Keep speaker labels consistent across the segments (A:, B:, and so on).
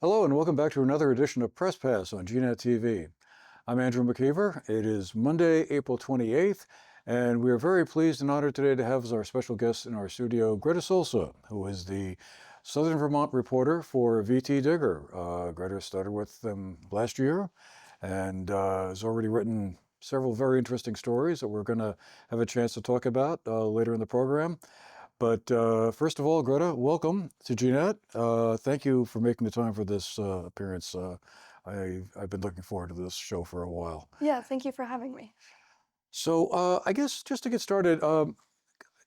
A: Hello and welcome back to another edition of Press Pass on GNAT-TV. I'm Andrew McKeever. It is Monday, April 28th, and we are very pleased and honored today to have as our special guest in our studio Greta Solsaa, who is the Southern Vermont reporter for VTDigger. Greta started with them last year and has already written several very interesting stories that we're going to have a chance to talk about later in the program. But first of all, Greta, welcome to GNAT. Thank you for making the time for this appearance. I've been looking forward to this show for a while.
B: Yeah, thank you for having me.
A: So I guess just to get started, can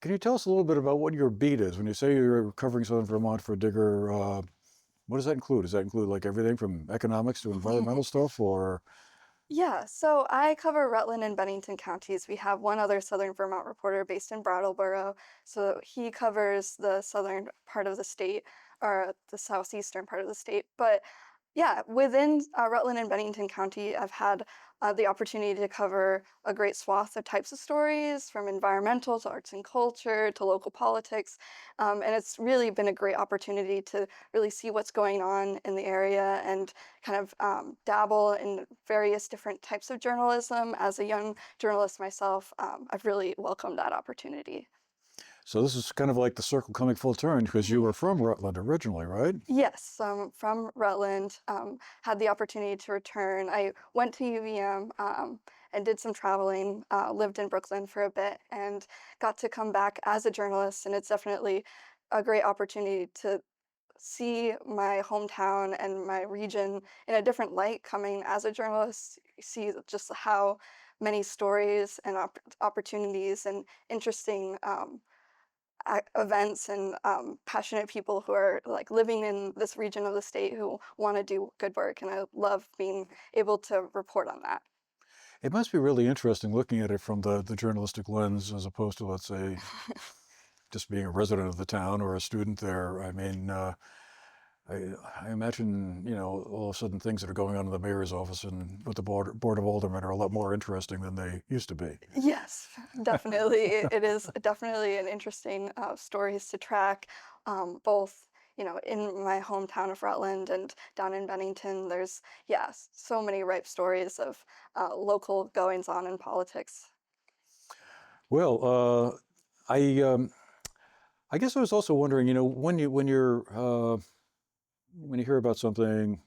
A: you tell us a little bit about what your beat is? When you say you're covering Southern Vermont for Digger, what does that include? Does that include like everything from economics to environmental stuff, or?
B: Yeah, so I cover Rutland and Bennington counties. We have one other Southern Vermont reporter based in Brattleboro. So he covers the southern part of the state, or the southeastern part of the state. But yeah, within Rutland and Bennington County, I've had the opportunity to cover a great swath of types of stories, from environmental to arts and culture to local politics. And it's really been a great opportunity to really see what's going on in the area and kind of dabble in various different types of journalism. As a young journalist myself, I've really welcomed that opportunity.
A: So this is kind of like the circle coming full turn because you were from Rutland originally, right?
B: Yes, from Rutland, had the opportunity to return. I went to UVM and did some traveling, lived in Brooklyn for a bit, and got to come back as a journalist. And it's definitely a great opportunity to see my hometown and my region in a different light coming as a journalist. You see just how many stories and opportunities and interesting events and passionate people who are like living in this region of the state who want to do good work, and I love being able to report on that.
A: It must be really interesting looking at it from the journalistic lens as opposed to, let's say, just being a resident of the town or a student there. I mean, I imagine, all of a sudden things that are going on in the mayor's office and with the board of aldermen are a lot more interesting than they used to be.
B: Yes, definitely. It is definitely an interesting stories to track, both, in my hometown of Rutland and down in Bennington. There's, yes, so many ripe stories of local goings on in politics.
A: Well, I guess I was also wondering, when you hear about something,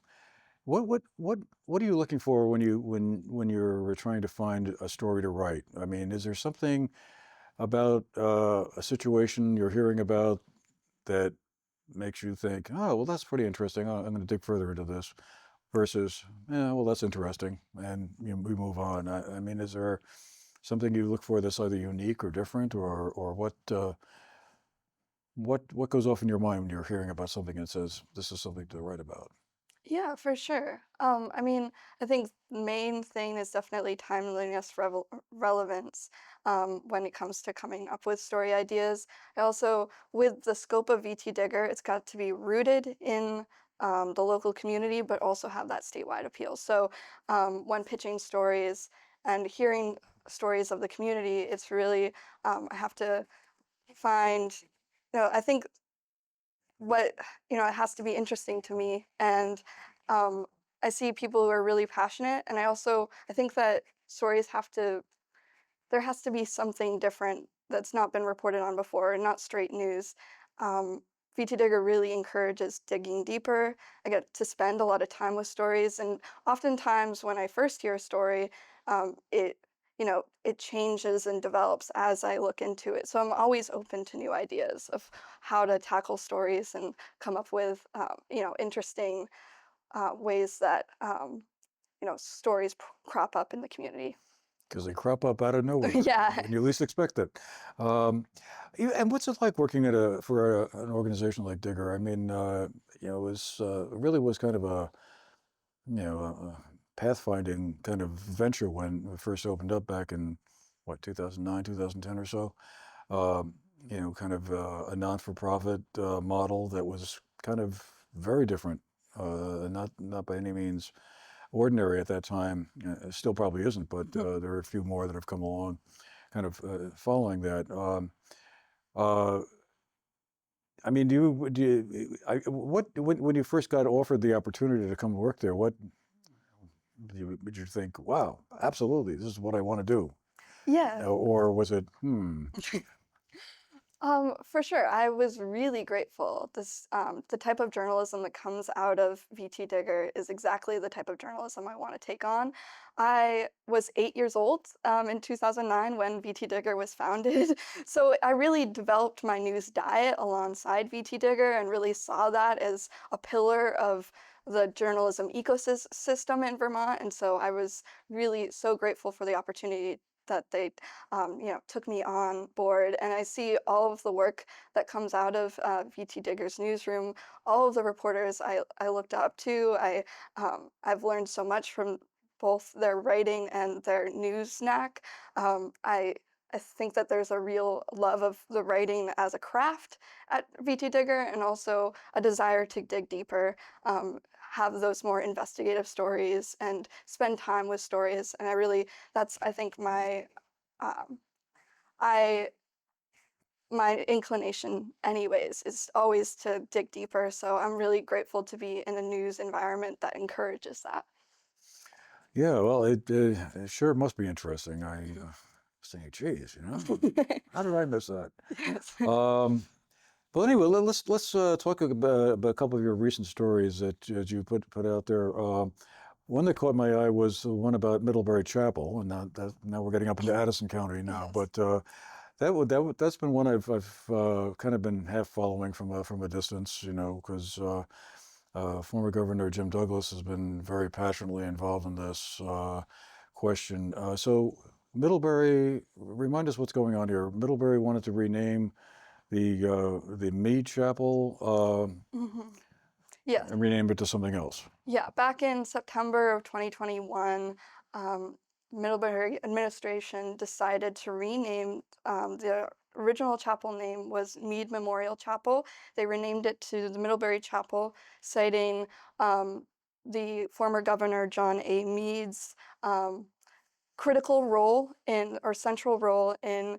A: what are you looking for when you're trying to find a story to write? I mean, is there something about a situation you're hearing about that makes you think, oh, well, that's pretty interesting. I'm going to dig further into this, versus, yeah, well, that's interesting, and we move on. I mean, is there something you look for that's either unique or different, or what goes off in your mind when you're hearing about something that says this is something to write about?
B: Yeah, for sure. I mean, I think the main thing is definitely timeliness, relevance, when it comes to coming up with story ideas. I also, with the scope of VT Digger, it's got to be rooted in the local community, but also have that statewide appeal. So when pitching stories and hearing stories of the community, it's really, I have to find, I think what it has to be interesting to me, and I see people who are really passionate, and I think that stories there has to be something different that's not been reported on before and not straight news. VT Digger really encourages digging deeper. I get to spend a lot of time with stories, and oftentimes when I first hear a story, it it changes and develops as I look into it. So I'm always open to new ideas of how to tackle stories and come up with interesting ways that stories crop up in the community.
A: Because they crop up out of nowhere
B: Yeah.
A: when you least expect it. And what's it like working for an organization like Digger? I mean, it really was kind of a pathfinding kind of venture when it first opened up back in, what, 2009, 2010 or so. Kind of a non-for-profit model that was kind of very different, not by any means ordinary at that time. Still probably isn't, but there are a few more that have come along kind of following that. I mean, when you first got offered the opportunity to come work there, what did you think, wow, absolutely, this is what I want to do?
B: Yeah.
A: Or was it,
B: For sure. I was really grateful. The type of journalism that comes out of VTDigger is exactly the type of journalism I want to take on. I was 8 years old in 2009 when VTDigger was founded, so I really developed my news diet alongside VTDigger and really saw that as a pillar of the journalism ecosystem in Vermont. And so I was really so grateful for the opportunity that they took me on board. And I see all of the work that comes out of VTDigger's newsroom, all of the reporters I looked up to. I've learned so much from both their writing and their news knack. I think that there's a real love of the writing as a craft at VTDigger and also a desire to dig deeper, have those more investigative stories and spend time with stories. And that's, I think, um, I my inclination anyways is always to dig deeper. So I'm really grateful to be in a news environment that encourages that.
A: yeah, well, it sure must be interesting. I was thinking, geez, how did I miss that?
B: Yes.
A: Um, but anyway, let's talk about a couple of your recent stories that you put out there. One that caught my eye was the one about Middlebury Chapel, and now we're getting up into Addison County now.
B: Yes.
A: But that's been one I've kind of been half following from a distance, because former Governor Jim Douglas has been very passionately involved in this question. So Middlebury, remind us what's going on here. Middlebury wanted to rename the Mead Chapel
B: Hmm. Yes.
A: and rename it to something else.
B: Yeah, back in September of 2021, um, Middlebury administration decided to rename the original chapel name was Mead Memorial Chapel. They renamed it to the Middlebury Chapel, citing um, the former governor John A. Mead's um, critical role in or central role in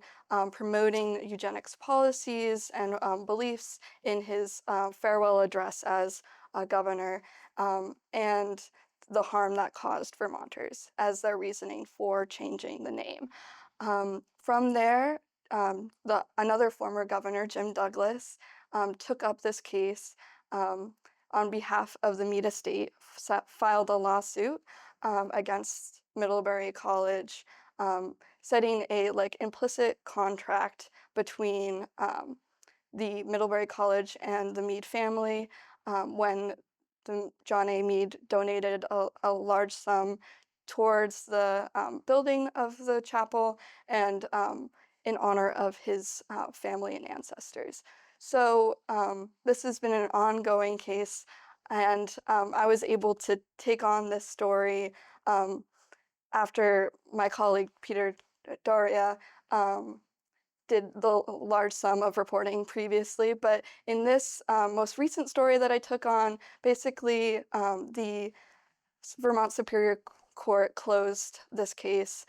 B: promoting eugenics policies and beliefs in his farewell address as governor, and the harm that caused Vermonters as their reasoning for changing the name. From there, another former governor, Jim Douglas, took up this case on behalf of the Mead estate, filed a lawsuit against Middlebury College, setting a implicit contract between the Middlebury College and the Mead family when John A. Mead donated a large sum towards the building of the chapel and in honor of his family and ancestors. So this has been an ongoing case, and I was able to take on this story um, after my colleague Peter Doria did the large sum of reporting previously. But in this most recent story that I took on, basically the Vermont Superior Court closed this case,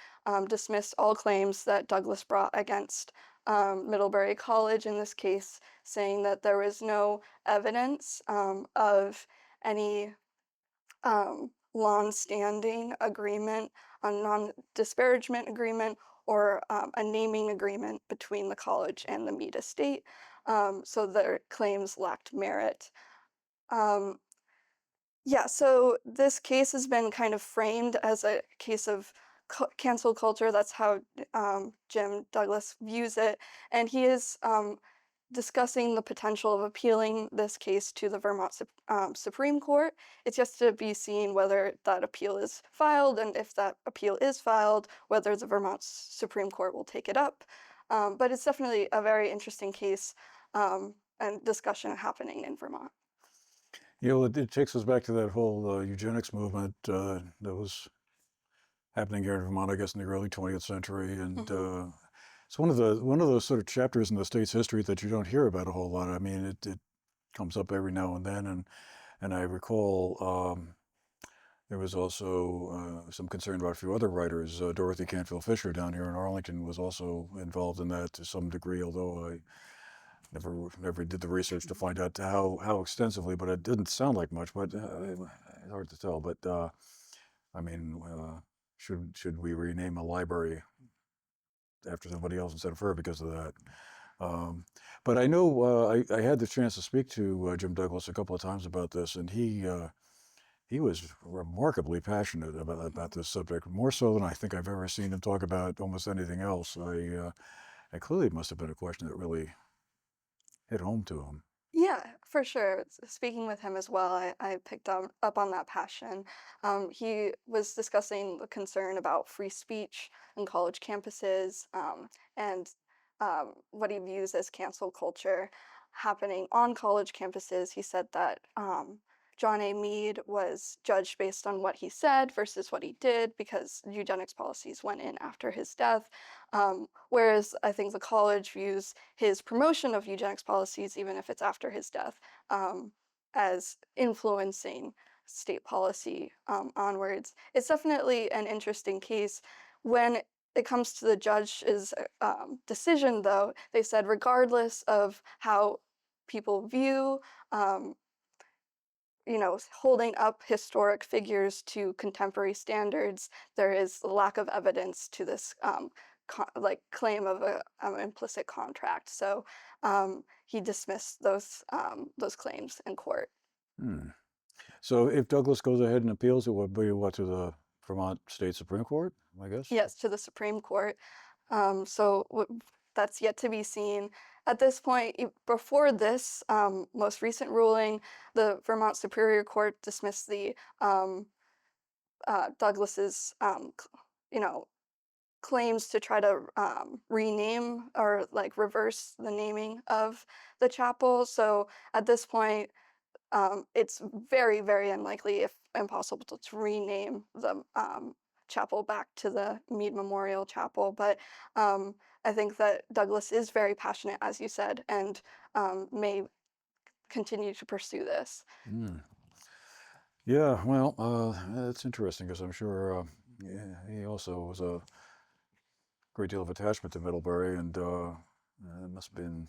B: dismissed all claims that Douglas brought against Middlebury College in this case, saying that there was no evidence of any long-standing agreement, a non-disparagement agreement, or a naming agreement between the college and the Mead estate, so their claims lacked merit. Um, yeah, so this case has been kind of framed as a case of cancel culture. That's how Jim Douglas views it, and he is discussing the potential of appealing this case to the Vermont Supreme Court. It's just to be seen whether that appeal is filed, and if that appeal is filed, whether the Vermont Supreme Court will take it up. But it's definitely a very interesting case and discussion happening in Vermont.
A: It takes us back to that whole eugenics movement that was happening here in Vermont, I guess, in the early 20th century, and
B: Hmm.
A: it's one of those sort of chapters in the state's history that you don't hear about a whole lot. I mean, it comes up every now and then, and I recall there was also some concern about a few other writers. Dorothy Canfield Fisher down here in Arlington was also involved in that to some degree, although never did the research to find out how extensively, but it didn't sound like much. But it's hard to tell. But I mean, should we rename a library after somebody else instead of her because of that? Um, but I know I had the chance to speak to Jim Douglas a couple of times about this, and he was remarkably passionate about this subject, more so than I think I've ever seen him talk about almost anything else. It clearly must have been a question that really hit home to him.
B: Yeah, for sure. Speaking with him as well, I picked up on that passion. He was discussing the concern about free speech on college campuses, and what he views as cancel culture happening on college campuses. He said that John A. Meade was judged based on what he said versus what he did because eugenics policies went in after his death. Whereas I think the college views his promotion of eugenics policies, even if it's after his death, as influencing state policy onwards. It's definitely an interesting case. When it comes to the judge's decision, though, they said regardless of how people view holding up historic figures to contemporary standards, there is a lack of evidence to this claim of an implicit contract. So he dismissed those claims in court.
A: Hmm. So if Douglas goes ahead and appeals, it would be what, to the Vermont State Supreme Court, I guess?
B: Yes, to the Supreme Court. So that's yet to be seen. At this point, before this most recent ruling, the Vermont Superior Court dismissed the Douglas's claims to try to rename or like reverse the naming of the chapel. So at this point, it's very, very unlikely, if impossible, to rename the chapel back to the Meade Memorial Chapel. But I think that Douglas is very passionate, as you said, and may continue to pursue this.
A: Hmm. Yeah, well, that's interesting because I'm sure yeah, he also was a great deal of attachment to Middlebury, and it must have been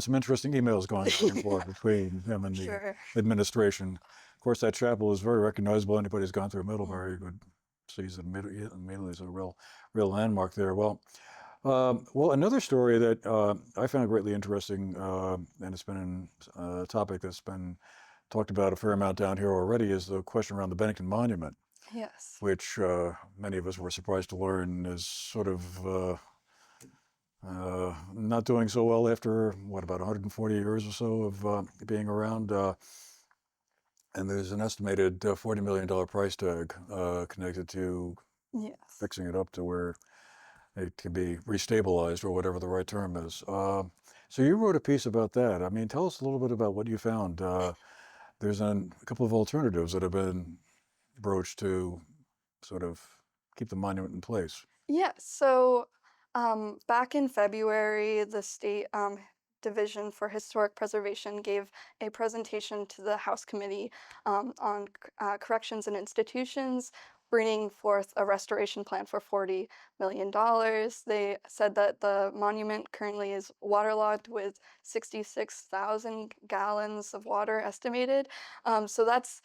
A: some interesting emails going back and forth between him and the
B: Sure.
A: administration. Of course, that chapel is very recognizable. Anybody who's gone through
B: Mm.
A: Middlebury would sees it immediately as a real landmark there. Well, another story that I found greatly interesting, and it's been a topic that's been talked about a fair amount down here already, is the question around the Bennington Monument,
B: Yes.
A: which many of us were surprised to learn is sort of not doing so well after, what, about 140 years or so of being around. And there's an estimated $40 million price tag connected to
B: Yes.
A: fixing it up to where it can be restabilized, or whatever the right term is. So you wrote a piece about that. I mean, tell us a little bit about what you found. There's a couple of alternatives that have been broached to sort of keep the monument in place.
B: Yes. So back in February, the state Division for Historic Preservation gave a presentation to the House Committee on Corrections and Institutions, bringing forth a restoration plan for $40 million. They said that the monument currently is waterlogged with 66,000 gallons of water estimated. So that's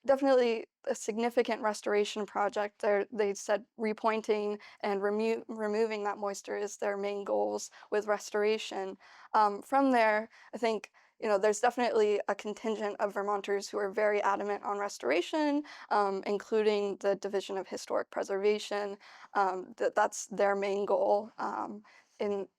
B: definitely a significant restoration project. They said repointing and removing that moisture is their main goals with restoration. From there, I think there's definitely a contingent of Vermonters who are very adamant on restoration, including the Division of Historic Preservation. That's their main goal,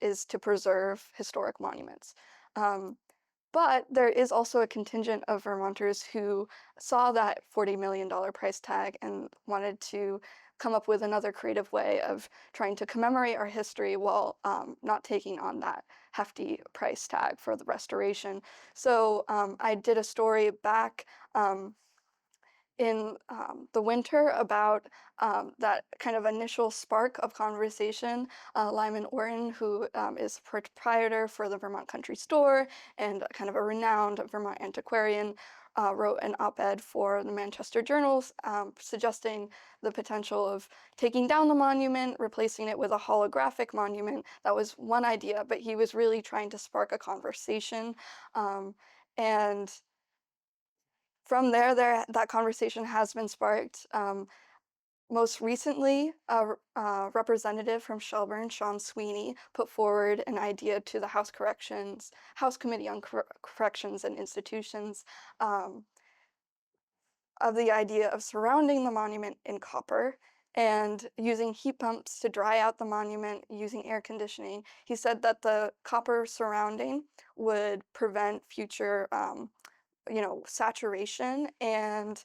B: is to preserve historic monuments. But there is also a contingent of Vermonters who saw that $40 million price tag and wanted to come up with another creative way of trying to commemorate our history while not taking on that hefty price tag for the restoration. So I did a story back in the winter about that kind of initial spark of conversation. Lyman Orton, who is proprietor for the Vermont Country Store and kind of a renowned Vermont antiquarian, wrote an op-ed for the Manchester Journal, suggesting the potential of taking down the monument, replacing it with a holographic monument. That was one idea, but he was really trying to spark a conversation. And from there, that conversation has been sparked. Most recently, a representative from Shelburne, Sean Sweeney, put forward an idea to the House Committee on Corrections and Institutions, of the idea of surrounding the monument in copper and using heat pumps to dry out the monument using air conditioning. He said that the copper surrounding would prevent future saturation, and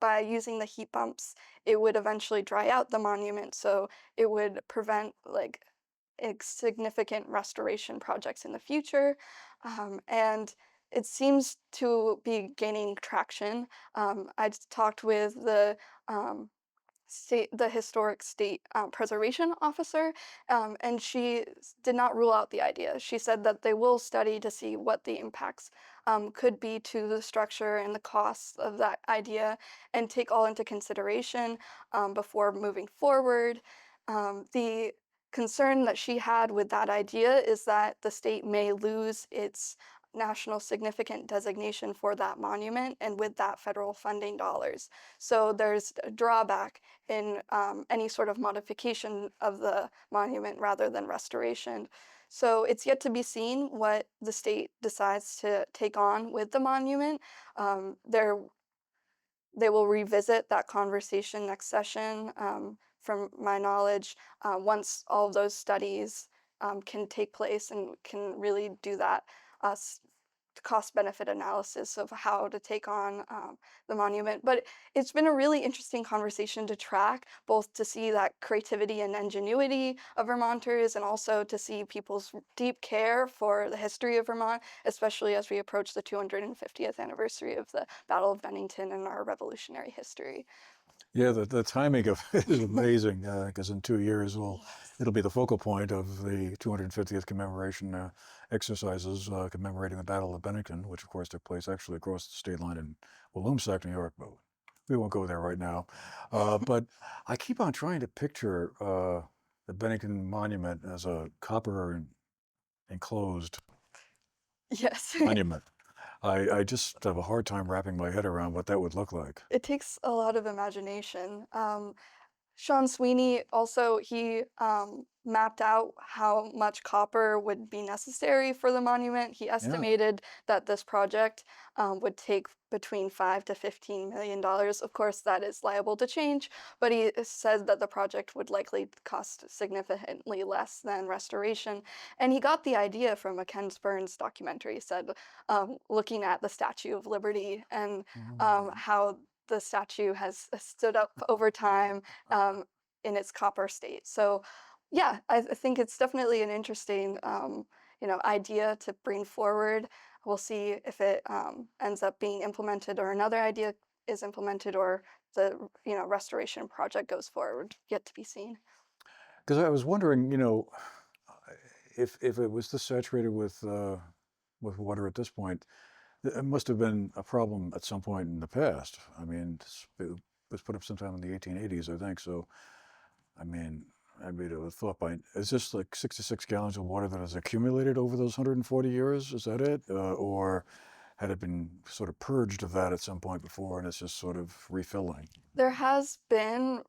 B: by using the heat pumps, it would eventually dry out the monument, so it would prevent like significant restoration projects in the future. And it seems to be gaining traction. I talked with um, the historic state preservation officer, and she did not rule out the idea. She said that they will study to see what the impacts could be to the structure and the costs of that idea, and take all into consideration before moving forward. The concern that she had with that idea is that the state may lose its national significant designation for that monument, and with that federal funding dollars. So there's a drawback in any sort of modification of the monument rather than restoration. So it's yet to be seen what the state decides to take on with the monument. They will revisit that conversation next session, from my knowledge, once all of those studies can take place and can really do that cost-benefit analysis of how to take on the monument. But it's been a really interesting conversation to track, both to see that creativity and ingenuity of Vermonters, and also to see people's deep care for the history of Vermont, especially as we approach the 250th anniversary of the Battle of Bennington and our Revolutionary history.
A: Yeah, the timing of it is amazing because in 2 years it'll be the focal point of the 250th commemoration exercises commemorating the Battle of Bennington, which of course took place actually across the state line in Williamstown, New York, but we won't go there right now. But I keep on trying to picture the Bennington Monument as a copper enclosed
B: Yes.
A: monument. I just have a hard time wrapping my head around what that would look like.
B: It takes a lot of imagination. Sean Sweeney also, he mapped out how much copper would be necessary for the monument. He
A: Yeah.
B: estimated that this project would take between $5 to $15 million. Of course, that is liable to change, but he said that the project would likely cost significantly less than restoration. And he got the idea from a Ken Burns documentary. He said, looking at the Statue of Liberty and how the statue has stood up over time in its copper state. So yeah, I think it's definitely an interesting idea to bring forward. We'll see if it ends up being implemented, or another idea is implemented, or the restoration project goes forward. Yet to be seen.
A: Because I was wondering, if it was this saturated with water at this point, it must have been a problem at some point in the past. I mean, it was put up sometime in the 1880s, I think. So, I mean, I made a thought by, is this like 66 gallons of water that has accumulated over those 140 years? Is that it? Or had it been sort of purged of that at some point before and it's just sort of refilling?
B: There has been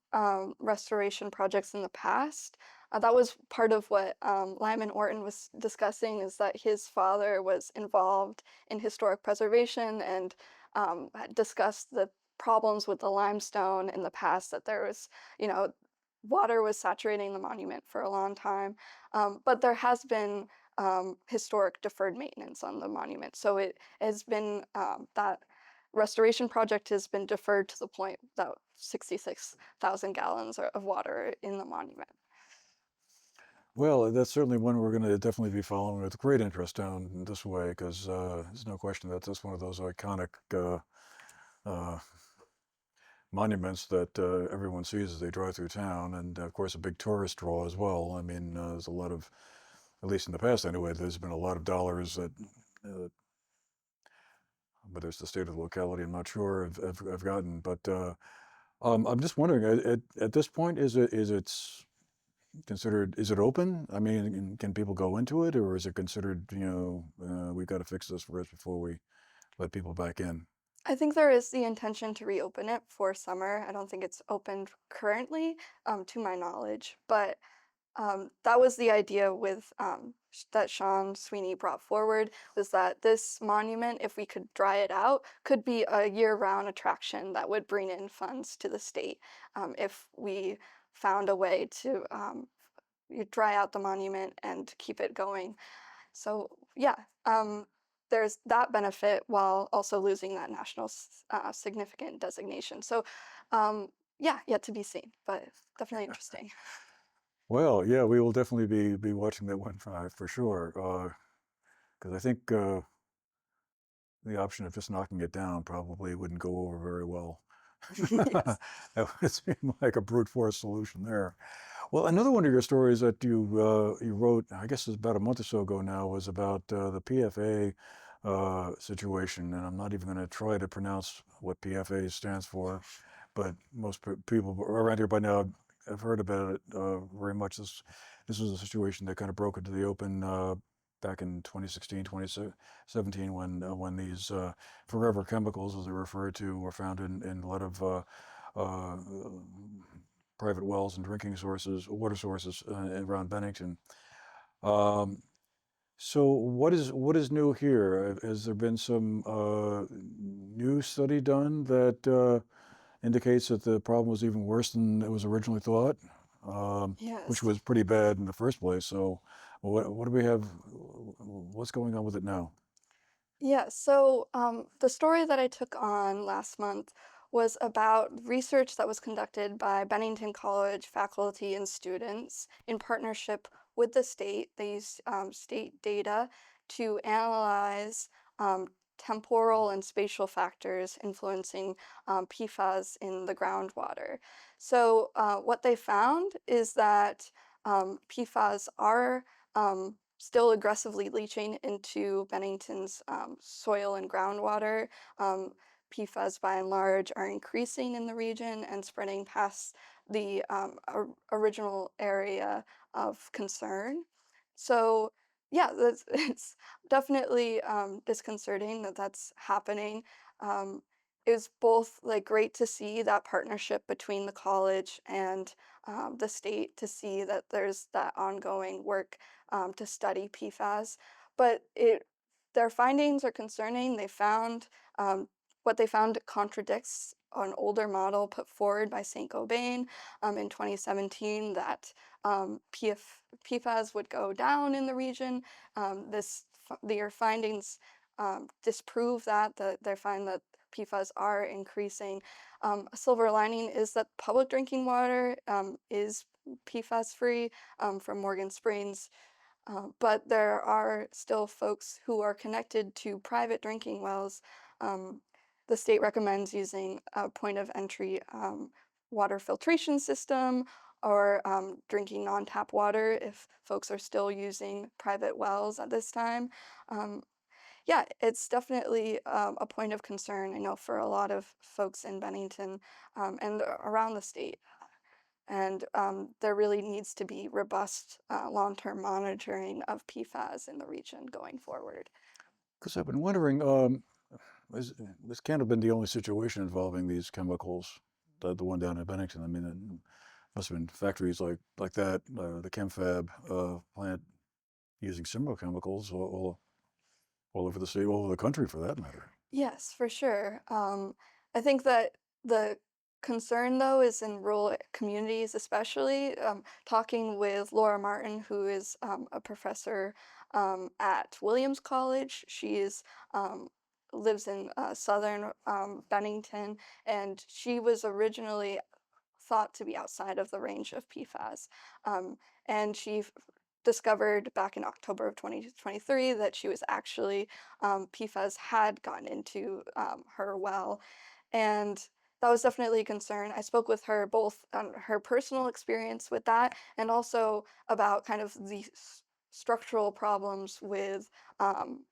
B: restoration projects in the past. That was part of what Lyman Orton was discussing, is that his father was involved in historic preservation and had discussed the problems with the limestone in the past, that there was, water was saturating the monument for a long time. But there has been historic deferred maintenance on the monument. So it has been that restoration project has been deferred to the point that 66,000 gallons of water in the monument.
A: Well, that's certainly one we're going to definitely be following with great interest down this way, because there's no question that that's one of those iconic uh, monuments that everyone sees as they drive through town, and of course a big tourist draw as well. I mean, there's a lot of, at least in the past anyway, there's been a lot of dollars that but there's the state of the locality I'm not sure I've gotten. But I'm just wondering, at this point, considered, is it open? I mean, can people go into it, or is it considered, we've got to fix this first before we let people back in?
B: I think there is the intention to reopen it for summer. I don't think it's opened currently, to my knowledge, but that was the idea with that Sean Sweeney brought forward, was that this monument, if we could dry it out, could be a year-round attraction that would bring in funds to the state, if we found a way to you dry out the monument and keep it going. So yeah, there's that benefit while also losing that national significant designation. So yeah, yet to be seen, but definitely interesting.
A: Well, yeah, we will definitely be watching that one for sure. Because I think the option of just knocking it down probably wouldn't go over very well.
B: Yes.
A: That would seem like a brute force solution there. Well, another one of your stories that you wrote, I guess it's about a month or so ago now, was about the PFA situation, and I'm not even going to try to pronounce what PFA stands for, but most people around here by now have heard about it very much. This was a situation that kind of broke into the open back in 2016, 2017, when these forever chemicals, as they're referred to, were found in a lot of uh, private wells and drinking sources, water sources around Bennington. Um, so what is new here? Has there been some new study done that indicates that the problem was even worse than it was originally thought, which
B: Yes.
A: was pretty bad in the first place? So what do we have? What's going on with it now?
B: Yeah, so the story that I took on last month was about research that was conducted by Bennington College faculty and students in partnership with the state. They used state data to analyze temporal and spatial factors influencing PFAS in the groundwater. So what they found is that PFAS are still aggressively leaching into Bennington's soil and groundwater. Um, PFAS, by and large, are increasing in the region and spreading past the original area of concern. So, yeah, it's definitely disconcerting that that's happening. Um, it was both like great to see that partnership between the college and the state to see that there's that ongoing work to study PFAS, but their findings are concerning. Um, what they found contradicts an older model put forward by Saint Gobain in 2017 that PFAS would go down in the region. Their findings disprove that they find that PFAS are increasing. A silver lining is that public drinking water is PFAS free from Morgan Springs, but there are still folks who are connected to private drinking wells. Um, the state recommends using a point of entry water filtration system or drinking non-tap water if folks are still using private wells at this time. Um, yeah, it's definitely a point of concern, I know, for a lot of folks in Bennington and around the state. And there really needs to be robust long-term monitoring of PFAS in the region going forward.
A: Because I've been wondering, this can't have been the only situation involving these chemicals, the one down in Bennington. I mean, it must have been factories like that, the ChemFab plant using similar chemicals all over the state, all over the country for that matter.
B: Yes, for sure. I think that the concern, though, is in rural communities, especially. Talking with Laura Martin, who is a professor at Williams College, um, lives in southern Bennington, and she was originally thought to be outside of the range of PFAS. And she discovered back in October of 2023 that she was actually, PFAS had gotten into her well. And that was definitely a concern. I spoke with her both on her personal experience with that and also about kind of the structural problems with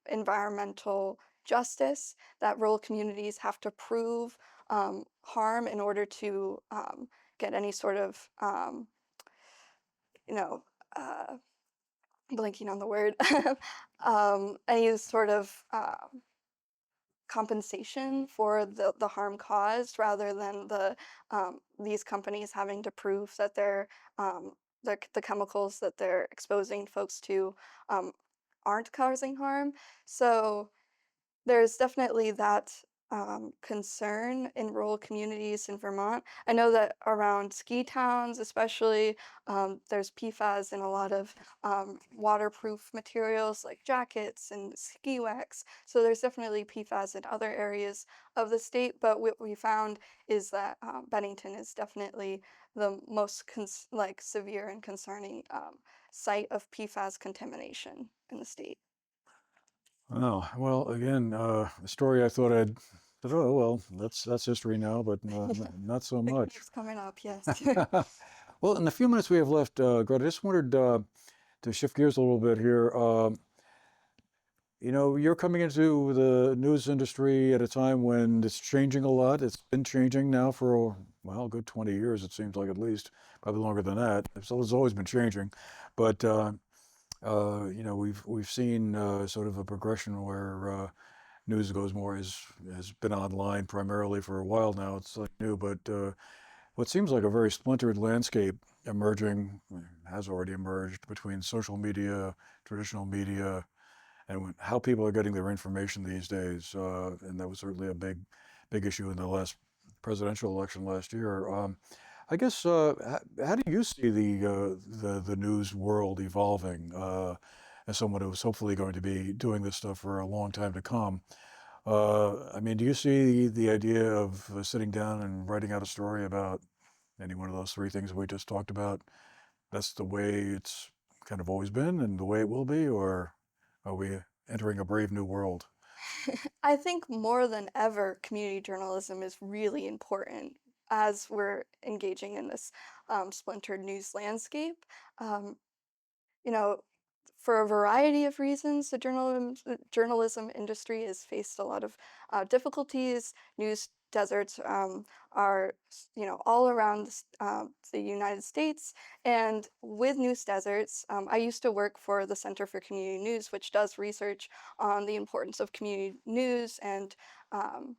B: environmental justice, that rural communities have to prove harm in order to get any sort of, you know, uh, blanking on the word, any sort of compensation for the harm caused rather than these companies having to prove that the chemicals that they're exposing folks to um, aren't causing harm. So there's definitely that concern in rural communities in Vermont. I know that around ski towns, especially, there's PFAS in a lot of waterproof materials like jackets and ski wax. So there's definitely PFAS in other areas of the state. But what we found is that Bennington is definitely the most like severe and concerning site of PFAS contamination in the state.
A: Oh, well, again, a story I thought oh, well, that's history now, but not so
B: It
A: much.
B: keeps coming up, yes.
A: Well, in the few minutes we have left, Greta, I just wanted to shift gears a little bit here. You're coming into the news industry at a time when it's changing a lot. It's been changing now for, well, a good 20 years, it seems like, at least, probably longer than that. So it's always been changing. But we've seen sort of a progression where news goes more has been online primarily for a while now. It's like new, but what seems like a very splintered landscape emerging has already emerged between social media, traditional media, and how people are getting their information these days. And that was certainly a big issue in the last presidential election last year. I guess how do you see the news world evolving as someone who's hopefully going to be doing this stuff for a long time to come? I mean, do you see the idea of sitting down and writing out a story about any one of those three things we just talked about? That's the way it's kind of always been and the way it will be, or are we entering a brave new world?
B: I think more than ever, community journalism is really important as we're engaging in this splintered news landscape. Um, you know, for a variety of reasons, the journalism industry has faced a lot of difficulties. News deserts are, all around the United States. And with news deserts, I used to work for the Center for Community News, which does research on the importance of community news and, um,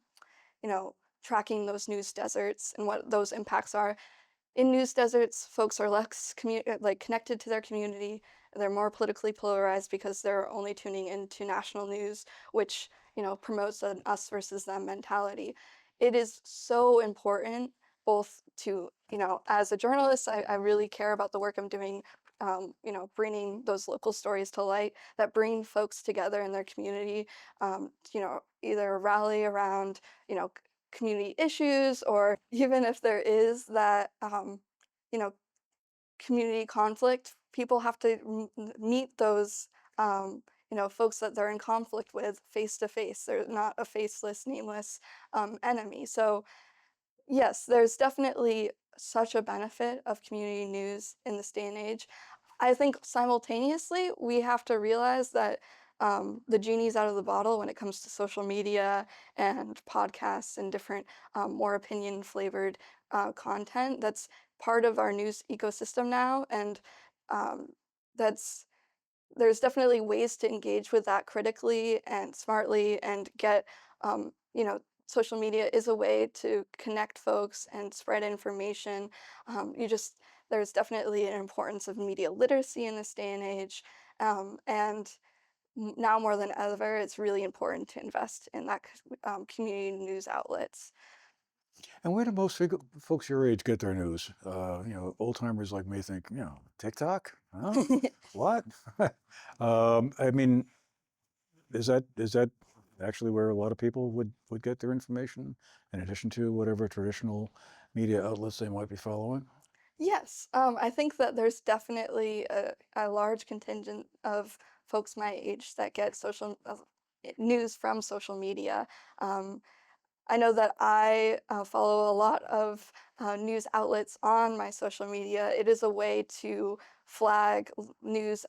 B: you know, tracking those news deserts and what those impacts are. In news deserts, folks are less connected to their community. They're more politically polarized because they're only tuning into national news, which promotes an us versus them mentality. It is so important, both to as a journalist, I really care about the work I'm doing. Bringing those local stories to light that bring folks together in their community. Either rally around community issues, or even if there is that you know community conflict, people have to meet those folks that they're in conflict with face to face. They're not a faceless, nameless enemy. So yes, there's definitely such a benefit of community news in this day and age. I think simultaneously, we have to realize that the genie's out of the bottle when it comes to social media and podcasts and different more opinion flavored content. That's part of our news ecosystem now. And um, that's there's definitely ways to engage with that critically and smartly and get, social media is a way to connect folks and spread information. There's definitely an importance of media literacy in this day and age. And now more than ever, it's really important to invest in that community news outlets.
A: And where do most folks your age get their news? Old timers like me think, TikTok? Huh? What? I mean, is that actually where a lot of people would get their information, in addition to whatever traditional media outlets they might be following?
B: Yes, I think that there's definitely a large contingent of folks my age that get news from social media. Um, I know that I follow a lot of news outlets on my social media. It is a way to flag news,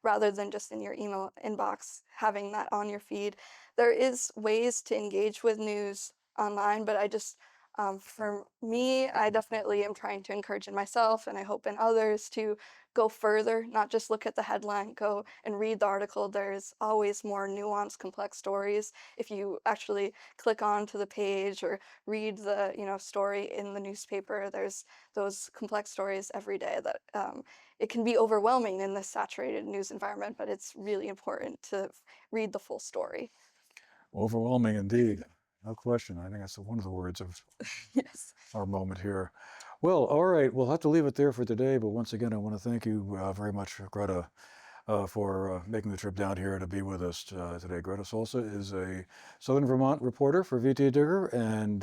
B: rather than just in your email inbox, having that on your feed. There is ways to engage with news online, but for me, I definitely am trying to encourage in myself, and I hope in others to go further, not just look at the headline, go and read the article. There's always more nuanced, complex stories. If you actually click on to the page or read the, story in the newspaper, there's those complex stories every day that it can be overwhelming in this saturated news environment, but it's really important to read the full story.
A: Overwhelming indeed. No question. I think that's one of the words of
B: Yes.
A: our moment here. Well, all right. We'll have to leave it there for today. But once again, I want to thank you very much, Greta, for making the trip down here to be with us today. Greta Solsaa is a Southern Vermont reporter for VTDigger and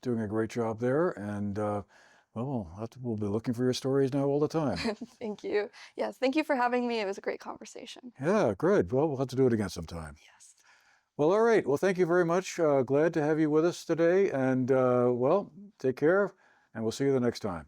A: doing a great job there. And well, we'll be looking for your stories now all the time.
B: Thank you. Yes, thank you for having me. It was a great conversation.
A: Yeah, good. Well, we'll have to do it again sometime.
B: Yes.
A: Well, all right. Well, thank you very much. Glad to have you with us today. And well, take care, and we'll see you the next time.